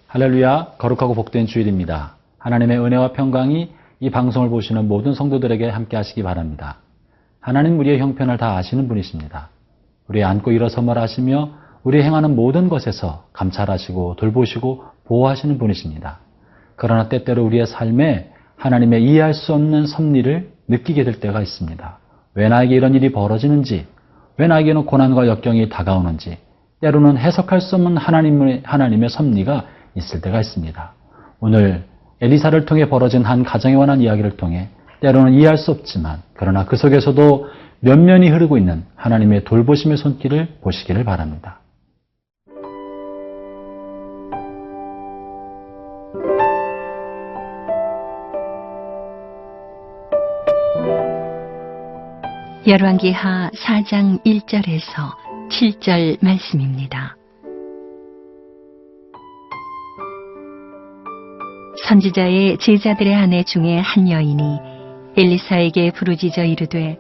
할렐루야, 거룩하고 복된 주일입니다. 하나님의 은혜와 평강이 이 방송을 보시는 모든 성도들에게 함께 하시기 바랍니다. 하나님 우리의 형편을 다 아시는 분이십니다. 우리의 앉고 일어섬을 아시며 우리 행하는 모든 것에서 감찰하시고 돌보시고 보호하시는 분이십니다. 그러나 때때로 우리의 삶에 하나님의 이해할 수 없는 섭리를 느끼게 될 때가 있습니다. 왜 나에게 이런 일이 벌어지는지, 왜 나에게는 고난과 역경이 다가오는지, 때로는 해석할 수 없는 하나님의 섭리가 있을 때가 있습니다. 오늘 엘리사를 통해 벌어진 한 가정에 관한 이야기를 통해 때로는 이해할 수 없지만 그러나 그 속에서도 면면이 흐르고 있는 하나님의 돌보심의 손길을 보시기를 바랍니다. 열왕기하 4장 1절에서 7절 말씀입니다. 선지자의 제자들의 아내 중에 한 여인이 엘리사에게 부르짖어 이르되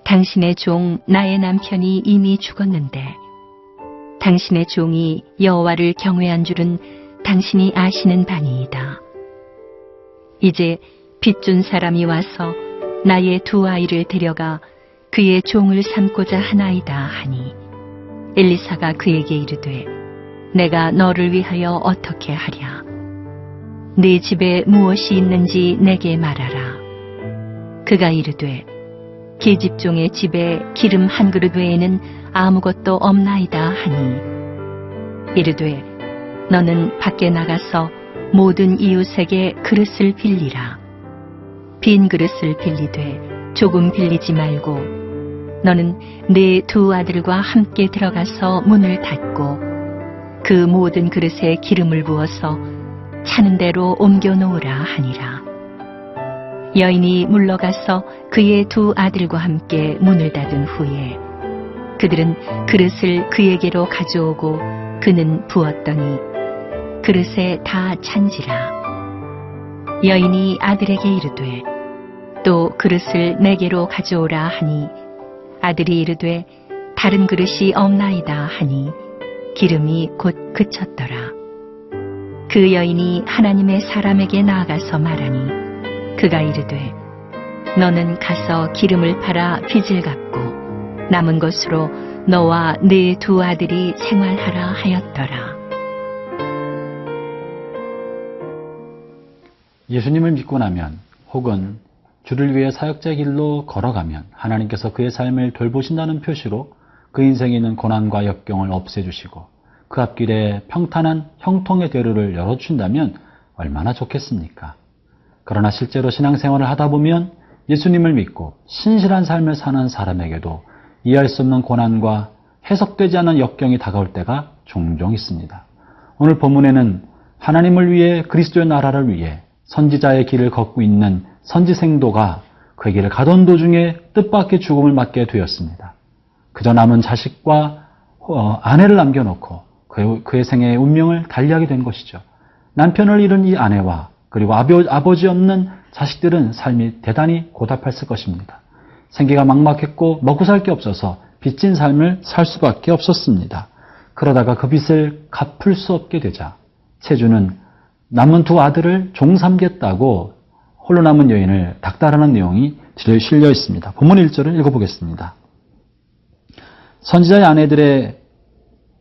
당신의 종 나의 남편이 이미 죽었는데 당신의 종이 여호와를 경외한 줄은 당신이 아시는 바니이다. 이제 빚준 사람이 와서 나의 두 아이를 데려가 그의 종을 삼고자 하나이다 하니 엘리사가 그에게 이르되 내가 너를 위하여 어떻게 하랴. 네 집에 무엇이 있는지 내게 말하라. 그가 이르되 계집종의 집에 기름 한 그릇 외에는 아무것도 없나이다 하니 이르되 너는 밖에 나가서 모든 이웃에게 그릇을 빌리라. 빈 그릇을 빌리되 조금 빌리지 말고 너는 네 두 아들과 함께 들어가서 문을 닫고 그 모든 그릇에 기름을 부어서 차는 대로 옮겨 놓으라 하니라. 여인이 물러가서 그의 두 아들과 함께 문을 닫은 후에 그들은 그릇을 그에게로 가져오고 그는 부었더니 그릇에 다 찬지라. 여인이 아들에게 이르되 또 그릇을 내게로 가져오라 하니 아들이 이르되 다른 그릇이 없나이다 하니 기름이 곧 그쳤더라. 그 여인이 하나님의 사람에게 나아가서 말하니 그가 이르되 너는 가서 기름을 팔아 빚을 갚고 남은 것으로 너와 네 두 아들이 생활하라 하였더라. 예수님을 믿고 나면 혹은 주를 위해 사역자의 길로 걸어가면 하나님께서 그의 삶을 돌보신다는 표시로 그 인생에 있는 고난과 역경을 없애주시고 그 앞길에 평탄한 형통의 대로를 열어주신다면 얼마나 좋겠습니까? 그러나 실제로 신앙생활을 하다 보면 예수님을 믿고 신실한 삶을 사는 사람에게도 이해할 수 없는 고난과 해석되지 않은 역경이 다가올 때가 종종 있습니다. 오늘 본문에는 하나님을 위해 그리스도의 나라를 위해 선지자의 길을 걷고 있는 선지생도가 그 길을 가던 도중에 뜻밖의 죽음을 맞게 되었습니다. 그저 남은 자식과 아내를 남겨놓고 그의 생애의 운명을 달리하게 된 것이죠. 남편을 잃은 이 아내와 그리고 아버지 없는 자식들은 삶이 대단히 고달팠을 것입니다. 생계가 막막했고 먹고 살 게 없어서 빚진 삶을 살 수밖에 없었습니다. 그러다가 그 빚을 갚을 수 없게 되자 채주는 남은 두 아들을 종삼겠다고 홀로 남은 여인을 닥달하는 내용이 실려 있습니다. 본문 1절을 읽어보겠습니다.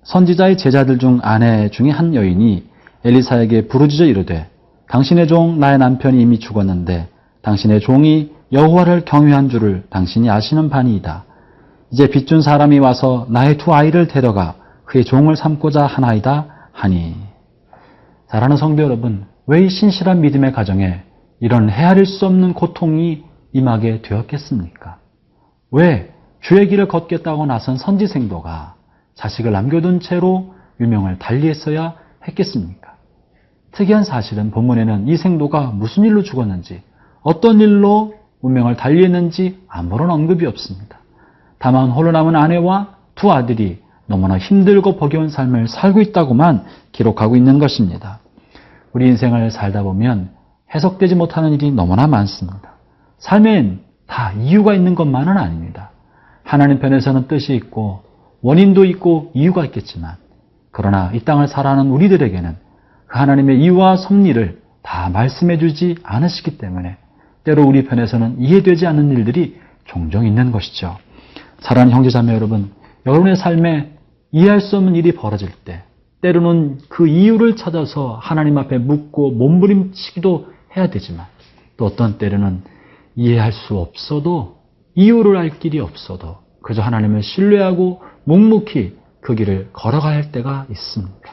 선지자의 제자들 중 아내 중에 한 여인이 엘리사에게 부르짖어 이르되 당신의 종 나의 남편이 이미 죽었는데 당신의 종이 여호와를 경외한 줄을 당신이 아시는 바니이다. 이제 빚준 사람이 와서 나의 두 아이를 데려가 그의 종을 삼고자 하나이다 하니. 사랑하는 성도 여러분, 왜 이 신실한 믿음의 가정에 이런 헤아릴 수 없는 고통이 임하게 되었겠습니까? 왜 주의 길을 걷겠다고 나선 선지생도가 자식을 남겨둔 채로 유명을 달리했어야 했겠습니까? 특이한 사실은 본문에는 이 생도가 무슨 일로 죽었는지, 어떤 일로 운명을 달리했는지 아무런 언급이 없습니다. 다만 홀로 남은 아내와 두 아들이 너무나 힘들고 버거운 삶을 살고 있다고만 기록하고 있는 것입니다. 우리 인생을 살다 보면 해석되지 못하는 일이 너무나 많습니다. 삶엔 다 이유가 있는 것만은 아닙니다. 하나님 편에서는 뜻이 있고 원인도 있고 이유가 있겠지만, 그러나 이 땅을 살아가는 우리들에게는 그 하나님의 이유와 섭리를 다 말씀해 주지 않으시기 때문에 때로 우리 편에서는 이해되지 않는 일들이 종종 있는 것이죠. 사랑하는 형제자매 여러분, 여러분의 삶에 이해할 수 없는 일이 벌어질 때 때로는 그 이유를 찾아서 하나님 앞에 묻고 몸부림치기도 해야 되지만, 또 어떤 때로는 이해할 수 없어도, 이유를 알 길이 없어도 그저 하나님을 신뢰하고 묵묵히 그 길을 걸어가야 할 때가 있습니다.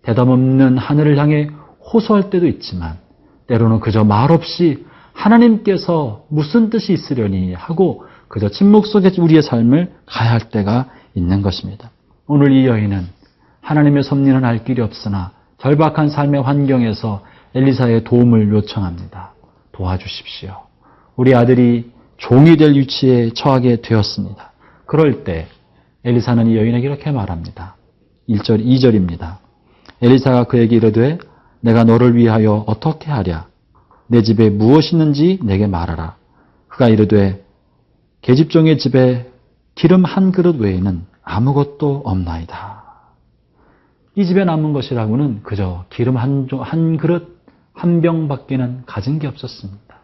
대답 없는 하늘을 향해 호소할 때도 있지만, 때로는 그저 말없이 하나님께서 무슨 뜻이 있으려니 하고 그저 침묵 속에 우리의 삶을 가야 할 때가 있는 것입니다. 오늘 이 여인은 하나님의 섭리는 알 길이 없으나 절박한 삶의 환경에서 엘리사의 도움을 요청합니다. 도와주십시오. 우리 아들이 종이 될 위치에 처하게 되었습니다. 그럴 때 엘리사는 이 여인에게 이렇게 말합니다. 1절, 2절입니다. 엘리사가 그에게 이르되 내가 너를 위하여 어떻게 하랴? 내 집에 무엇이 있는지 내게 말하라. 그가 이르되 계집종의 집에 기름 한 그릇 외에는 아무것도 없나이다. 이 집에 남은 것이라고는 그저 기름 한 그릇, 한 병밖에는 가진 게 없었습니다.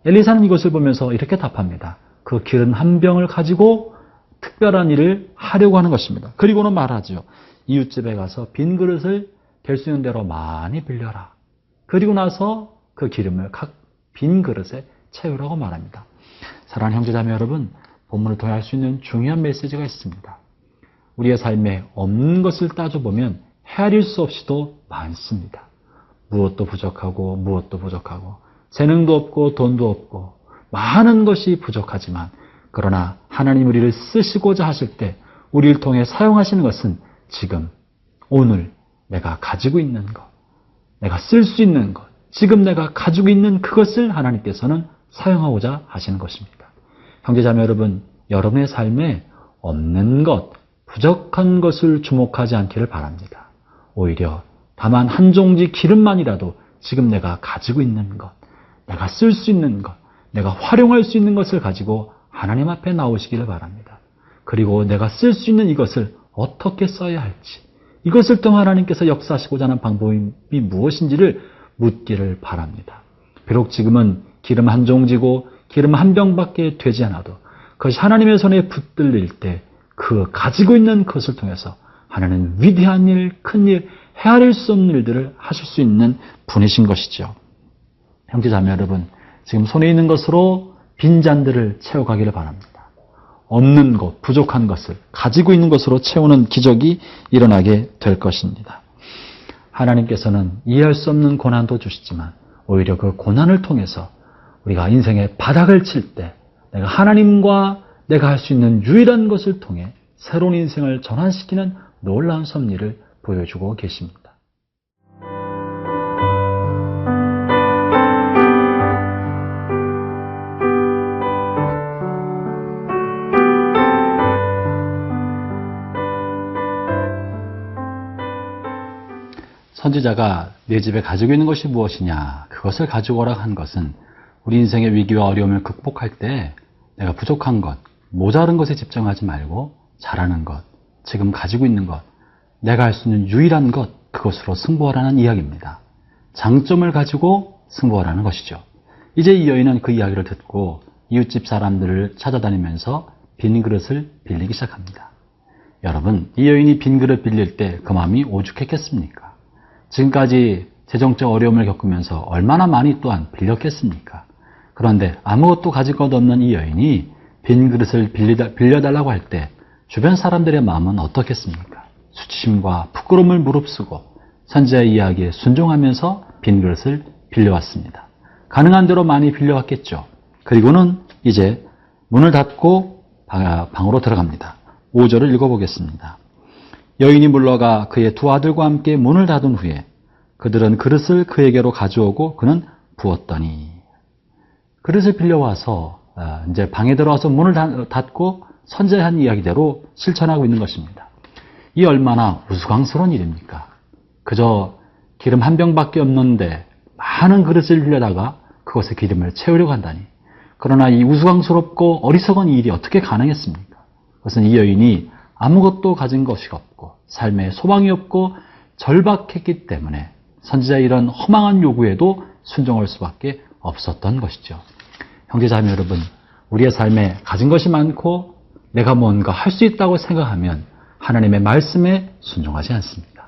엘리사는 이것을 보면서 이렇게 답합니다. 그 기름 한 병을 가지고 특별한 일을 하려고 하는 것입니다. 그리고는 말하죠. 이웃집에 가서 빈 그릇을 될 수 있는 대로 많이 빌려라. 그리고 나서 그 기름을 각 빈 그릇에 채우라고 말합니다. 사랑하는 형제자매 여러분, 본문을 통해 할 수 있는 중요한 메시지가 있습니다. 우리의 삶에 없는 것을 따져보면 헤아릴 수 없이도 많습니다. 무엇도 부족하고 무엇도 부족하고 재능도 없고 돈도 없고 많은 것이 부족하지만, 그러나 하나님 우리를 쓰시고자 하실 때 우리를 통해 사용하시는 것은 지금 오늘 내가 가지고 있는 것, 내가 쓸 수 있는 것, 지금 내가 가지고 있는 그것을 하나님께서는 사용하고자 하시는 것입니다. 형제자매 여러분, 여러분의 삶에 없는 것, 부족한 것을 주목하지 않기를 바랍니다. 오히려 다만 한 종지 기름만이라도 지금 내가 가지고 있는 것, 내가 쓸 수 있는 것, 내가 활용할 수 있는 것을 가지고 하나님 앞에 나오시기를 바랍니다. 그리고 내가 쓸 수 있는 이것을 어떻게 써야 할지, 이것을 통해 하나님께서 역사하시고자 하는 방법이 무엇인지를 묻기를 바랍니다. 비록 지금은 기름 한 종지고 기름 한 병밖에 되지 않아도 그것이 하나님의 손에 붙들릴 때 그 가지고 있는 것을 통해서 하나님은 위대한 일, 큰 일, 헤아릴 수 없는 일들을 하실 수 있는 분이신 것이죠. 형제자매 여러분, 지금 손에 있는 것으로 빈 잔들을 채워가기를 바랍니다. 없는 것, 부족한 것을 가지고 있는 것으로 채우는 기적이 일어나게 될 것입니다. 하나님께서는 이해할 수 없는 고난도 주시지만 오히려 그 고난을 통해서 우리가 인생의 바닥을 칠 때 내가 하나님과 내가 할 수 있는 유일한 것을 통해 새로운 인생을 전환시키는 놀라운 섭리를 보여주고 계십니다. 선지자가 내 집에 가지고 있는 것이 무엇이냐, 그것을 가지고 오라 한 것은 우리 인생의 위기와 어려움을 극복할 때 내가 부족한 것, 모자른 것에 집중하지 말고 잘하는 것, 지금 가지고 있는 것, 내가 할 수 있는 유일한 것, 그것으로 승부하라는 이야기입니다. 장점을 가지고 승부하라는 것이죠. 이제 이 여인은 그 이야기를 듣고 이웃집 사람들을 찾아다니면서 빈 그릇을 빌리기 시작합니다. 여러분, 이 여인이 빈 그릇 빌릴 때 그 마음이 오죽했겠습니까? 지금까지 재정적 어려움을 겪으면서 얼마나 많이 또한 빌렸겠습니까? 그런데 아무것도 가질 것 없는 이 여인이 빈 그릇을 빌려달라고 할 때 주변 사람들의 마음은 어떻겠습니까? 수치심과 부끄러움을 무릅쓰고 선지자의 이야기에 순종하면서 빈 그릇을 빌려왔습니다. 가능한 대로 많이 빌려왔겠죠. 그리고는 이제 문을 닫고 방으로 들어갑니다. 5절을 읽어보겠습니다. 여인이 물러가 그의 두 아들과 함께 문을 닫은 후에 그들은 그릇을 그에게로 가져오고 그는 부었더니, 그릇을 빌려와서 이제 방에 들어와서 문을 닫고 선제한 이야기대로 실천하고 있는 것입니다. 이 얼마나 우스꽝스러운 일입니까? 그저 기름 한 병밖에 없는데 많은 그릇을 빌려다가 그것에 기름을 채우려고 한다니. 그러나 이 우스꽝스럽고 어리석은 일이 어떻게 가능했습니까? 그것은 이 여인이 아무것도 가진 것이 없고 삶에 소망이 없고 절박했기 때문에 선지자의 이런 허망한 요구에도 순종할 수밖에 없었던 것이죠. 형제자매 여러분, 우리의 삶에 가진 것이 많고 내가 뭔가 할 수 있다고 생각하면 하나님의 말씀에 순종하지 않습니다.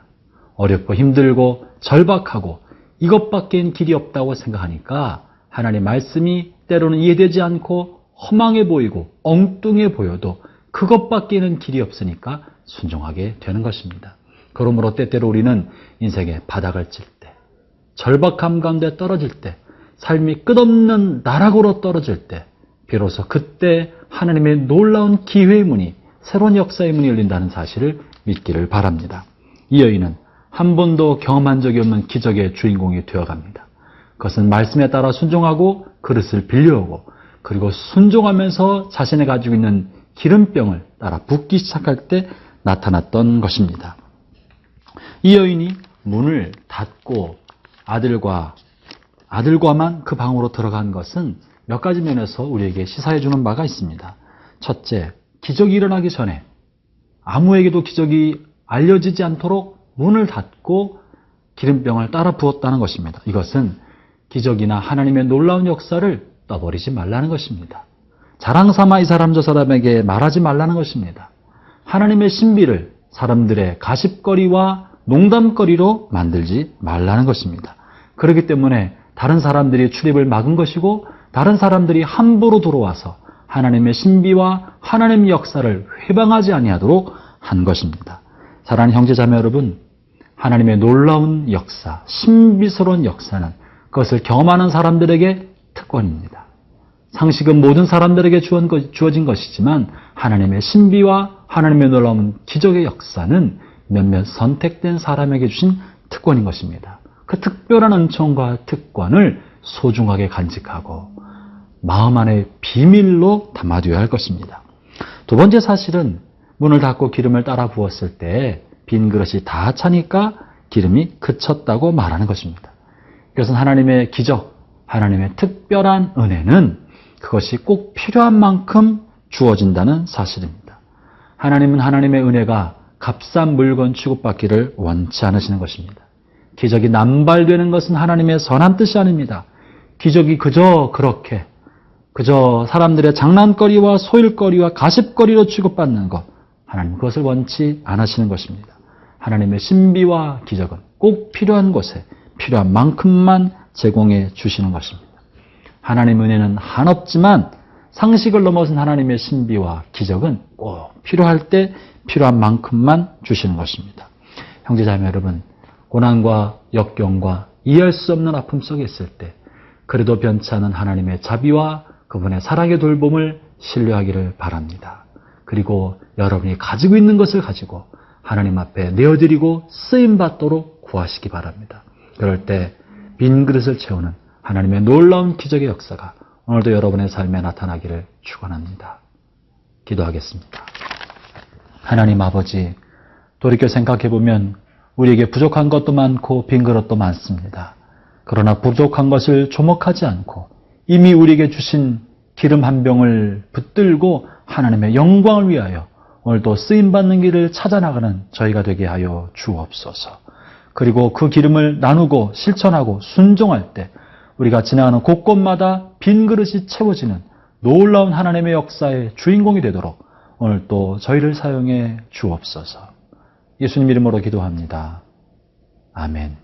어렵고 힘들고 절박하고 이것밖엔 길이 없다고 생각하니까 하나님의 말씀이 때로는 이해되지 않고 허망해 보이고 엉뚱해 보여도 그것밖에는 길이 없으니까 순종하게 되는 것입니다. 그러므로 때때로 우리는 인생의 바닥을 칠 때, 절박함 가운데 떨어질 때, 삶이 끝없는 나락으로 떨어질 때 비로소 그때 하나님의 놀라운 기회의 문이, 새로운 역사의 문이 열린다는 사실을 믿기를 바랍니다. 이 여인은 한 번도 경험한 적이 없는 기적의 주인공이 되어갑니다. 그것은 말씀에 따라 순종하고 그릇을 빌려오고 그리고 순종하면서 자신이 가지고 있는 기름병을 따라 붓기 시작할 때 나타났던 것입니다. 이 여인이 문을 닫고 아들과만 그 방으로 들어간 것은 몇 가지 면에서 우리에게 시사해 주는 바가 있습니다. 첫째, 기적이 일어나기 전에 아무에게도 기적이 알려지지 않도록 문을 닫고 기름병을 따라 부었다는 것입니다. 이것은 기적이나 하나님의 놀라운 역사를 떠버리지 말라는 것입니다. 자랑삼아 이 사람 저 사람에게 말하지 말라는 것입니다. 하나님의 신비를 사람들의 가십거리와 농담거리로 만들지 말라는 것입니다. 그렇기 때문에 다른 사람들이 출입을 막은 것이고 다른 사람들이 함부로 들어와서 하나님의 신비와 하나님의 역사를 회방하지 아니하도록 한 것입니다. 사랑하는 형제자매 여러분, 하나님의 놀라운 역사, 신비스러운 역사는 그것을 경험하는 사람들에게 특권입니다. 상식은 모든 사람들에게 주어진 것이지만 하나님의 신비와 하나님의 놀라운 기적의 역사는 몇몇 선택된 사람에게 주신 특권인 것입니다. 그 특별한 은총과 특권을 소중하게 간직하고 마음 안에 비밀로 담아둬야 할 것입니다. 두 번째 사실은 문을 닫고 기름을 따라 부었을 때 빈 그릇이 다 차니까 기름이 그쳤다고 말하는 것입니다. 이것은 하나님의 기적, 하나님의 특별한 은혜는 그것이 꼭 필요한 만큼 주어진다는 사실입니다. 하나님은 하나님의 은혜가 값싼 물건 취급받기를 원치 않으시는 것입니다. 기적이 남발되는 것은 하나님의 선한 뜻이 아닙니다. 기적이 그저 사람들의 장난거리와 소일거리와 가십거리로 취급받는 것, 하나님 그것을 원치 않으시는 것입니다. 하나님의 신비와 기적은 꼭 필요한 곳에 필요한 만큼만 제공해 주시는 것입니다. 하나님 은혜는 한없지만 상식을 넘어선 하나님의 신비와 기적은 꼭 필요할 때 필요한 만큼만 주시는 것입니다. 형제자매 여러분, 고난과 역경과 이해할 수 없는 아픔 속에 있을 때 그래도 변치 않은 하나님의 자비와 그분의 사랑의 돌봄을 신뢰하기를 바랍니다. 그리고 여러분이 가지고 있는 것을 가지고 하나님 앞에 내어드리고 쓰임받도록 구하시기 바랍니다. 그럴 때 빈 그릇을 채우는 하나님의 놀라운 기적의 역사가 오늘도 여러분의 삶에 나타나기를 축원합니다. 기도하겠습니다. 하나님 아버지, 돌이켜 생각해보면 우리에게 부족한 것도 많고 빈 그릇도 많습니다. 그러나 부족한 것을 조목하지 않고 이미 우리에게 주신 기름 한 병을 붙들고 하나님의 영광을 위하여 오늘도 쓰임받는 길을 찾아나가는 저희가 되게 하여 주옵소서. 그리고 그 기름을 나누고 실천하고 순종할 때 우리가 지나가는 곳곳마다 빈 그릇이 채워지는 놀라운 하나님의 역사의 주인공이 되도록 오늘 또 저희를 사용해 주옵소서. 예수님 이름으로 기도합니다. 아멘.